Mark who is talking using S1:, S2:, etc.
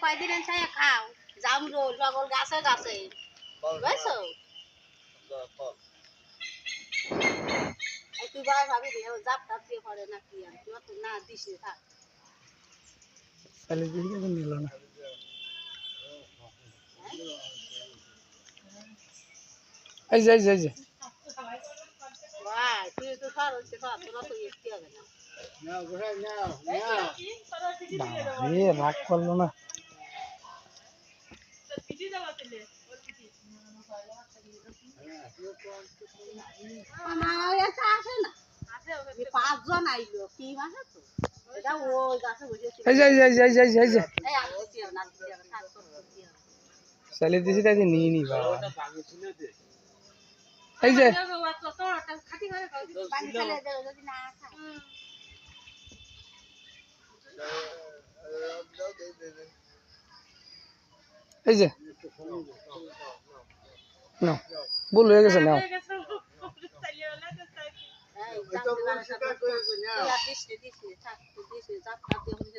S1: কয়দিন চাই খাও জাম রোল পাগল গাছে গাছে বুঝছো তুই বাবা ভাবি জাপ টাপ দিয়ে করে না কি আর তুই না দিস থাক
S2: তাহলে দিকে নিল না এই যে
S1: ভাই তুই তো সর হচ্ছে সর তোরা তো ইস্তি হবে না
S2: বাবারে রাগ করলো না
S1: আমার এসে আসে না পাঁচজন আইলো কি মাসে তো এটা ওই গাছে বসেছিল
S2: এই যে
S1: এই আর দিতে হবে না দিতে হবে থাক তোর দিতে হবে
S2: চালিয়ে দিছি তাই নিয়ে নি বাবা এই যে
S1: খাটি ঘরে পানি ফেলে দেবে যদি না খায়
S2: এই যে না ভুল হয়ে গেছে নাও
S1: দিস থাক দিস থাক দিস